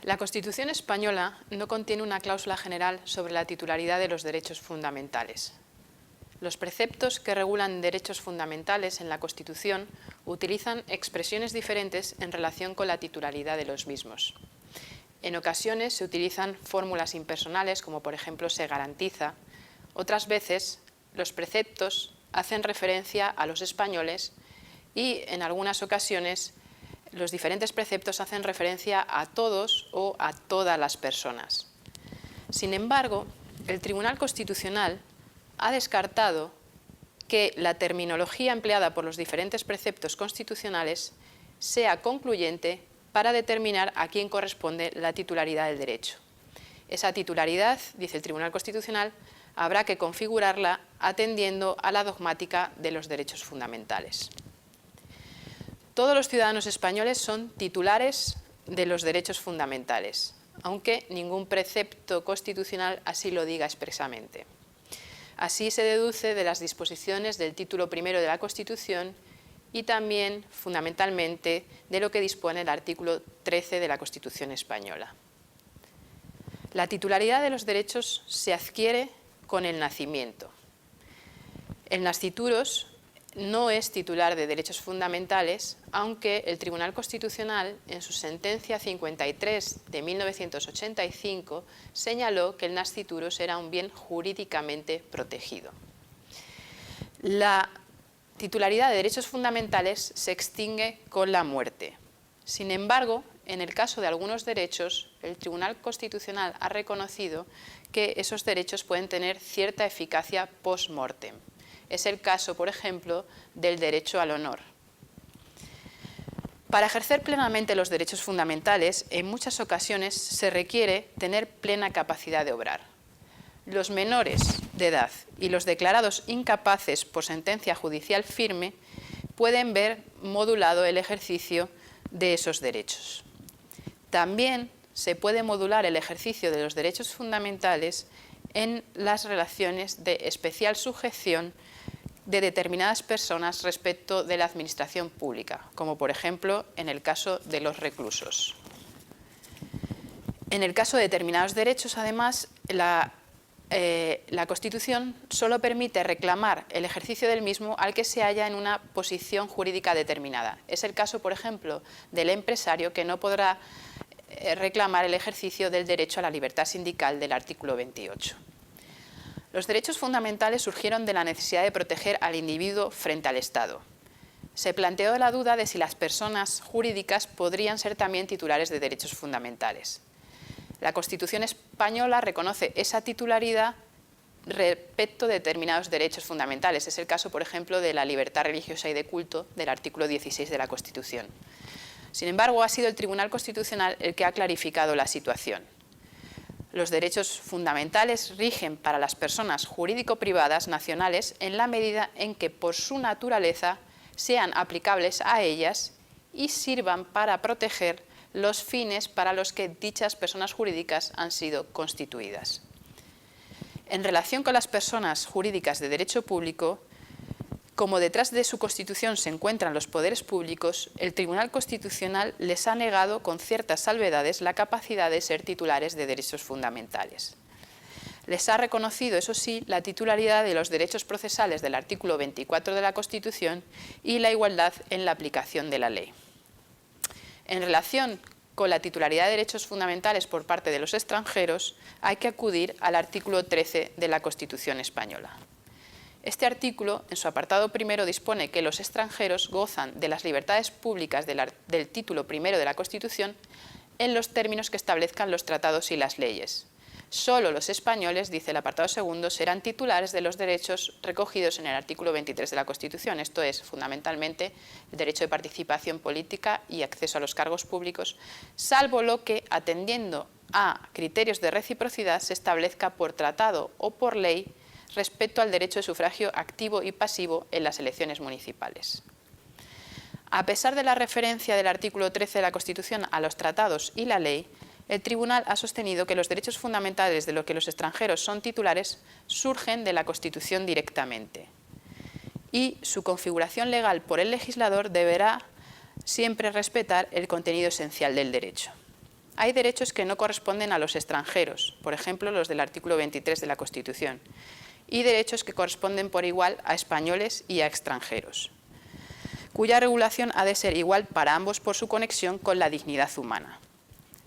La Constitución española no contiene una cláusula general sobre la titularidad de los derechos fundamentales. Los preceptos que regulan derechos fundamentales en la Constitución utilizan expresiones diferentes en relación con la titularidad de los mismos. En ocasiones se utilizan fórmulas impersonales, como por ejemplo se garantiza. Otras veces los preceptos hacen referencia a los españoles y en algunas ocasiones los diferentes preceptos hacen referencia a todos o a todas las personas. Sin embargo, el Tribunal Constitucional ha descartado que la terminología empleada por los diferentes preceptos constitucionales sea concluyente para determinar a quién corresponde la titularidad del derecho. Esa titularidad, dice el Tribunal Constitucional, habrá que configurarla atendiendo a la dogmática de los derechos fundamentales. Todos los ciudadanos españoles son titulares de los derechos fundamentales, aunque ningún precepto constitucional así lo diga expresamente. Así se deduce de las disposiciones del título primero de la Constitución y también, fundamentalmente, de lo que dispone el artículo 13 de la Constitución española. La titularidad de los derechos se adquiere con el nacimiento. El nascituros no es titular de derechos fundamentales, aunque el Tribunal Constitucional, en su sentencia 53 de 1985, señaló que el nascituros era un bien jurídicamente protegido. La titularidad de derechos fundamentales se extingue con la muerte. Sin embargo, en el caso de algunos derechos, el Tribunal Constitucional ha reconocido que esos derechos pueden tener cierta eficacia post-mortem. Es el caso, por ejemplo, del derecho al honor. Para ejercer plenamente los derechos fundamentales, en muchas ocasiones se requiere tener plena capacidad de obrar. Los menores de edad y los declarados incapaces por sentencia judicial firme pueden ver modulado el ejercicio de esos derechos. También se puede modular el ejercicio de los derechos fundamentales en las relaciones de especial sujeción de determinadas personas respecto de la administración pública, como por ejemplo en el caso de los reclusos. En el caso de determinados derechos, además, la Constitución solo permite reclamar el ejercicio del mismo al que se halla en una posición jurídica determinada. Es el caso, por ejemplo, del empresario que no podrá reclamar el ejercicio del derecho a la libertad sindical del artículo 28. Los derechos fundamentales surgieron de la necesidad de proteger al individuo frente al Estado. Se planteó la duda de si las personas jurídicas podrían ser también titulares de derechos fundamentales. La Constitución española reconoce esa titularidad respecto de determinados derechos fundamentales. Es el caso, por ejemplo, de la libertad religiosa y de culto del artículo 16 de la Constitución. Sin embargo, ha sido el Tribunal Constitucional el que ha clarificado la situación. Los derechos fundamentales rigen para las personas jurídico-privadas nacionales en la medida en que, por su naturaleza, sean aplicables a ellas y sirvan para proteger los fines para los que dichas personas jurídicas han sido constituidas. En relación con las personas jurídicas de derecho público, como detrás de su constitución se encuentran los poderes públicos, el Tribunal Constitucional les ha negado con ciertas salvedades la capacidad de ser titulares de derechos fundamentales. Les ha reconocido, eso sí, la titularidad de los derechos procesales del artículo 24 de la Constitución y la igualdad en la aplicación de la ley. En relación con la titularidad de derechos fundamentales por parte de los extranjeros, hay que acudir al artículo 13 de la Constitución española. Este artículo, en su apartado primero, dispone que los extranjeros gozan de las libertades públicas del título primero de la Constitución en los términos que establezcan los tratados y las leyes. Solo los españoles, dice el apartado segundo, serán titulares de los derechos recogidos en el artículo 23 de la Constitución, esto es, fundamentalmente, el derecho de participación política y acceso a los cargos públicos, salvo lo que, atendiendo a criterios de reciprocidad, se establezca por tratado o por ley respecto al derecho de sufragio activo y pasivo en las elecciones municipales. A pesar de la referencia del artículo 13 de la Constitución a los tratados y la ley, el Tribunal ha sostenido que los derechos fundamentales de los que los extranjeros son titulares surgen de la Constitución directamente y su configuración legal por el legislador deberá siempre respetar el contenido esencial del derecho. hay derechos que no corresponden a los extranjeros, por ejemplo, los del artículo 23 de la Constitución, y derechos que corresponden por igual a españoles y a extranjeros, cuya regulación ha de ser igual para ambos por su conexión con la dignidad humana.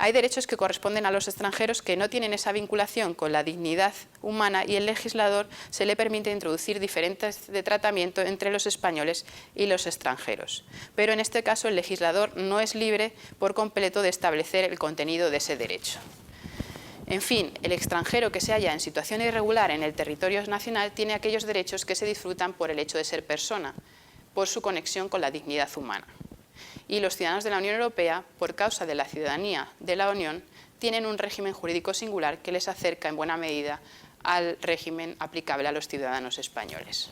Hay derechos que corresponden a los extranjeros que no tienen esa vinculación con la dignidad humana y el legislador se le permite introducir diferentes de tratamiento entre los españoles y los extranjeros. Pero en este caso el legislador no es libre por completo de establecer el contenido de ese derecho. En fin, el extranjero que se halla en situación irregular en el territorio nacional tiene aquellos derechos que se disfrutan por el hecho de ser persona, por su conexión con la dignidad humana. Y los ciudadanos de la Unión Europea, por causa de la ciudadanía de la Unión, tienen un régimen jurídico singular que les acerca en buena medida al régimen aplicable a los ciudadanos españoles.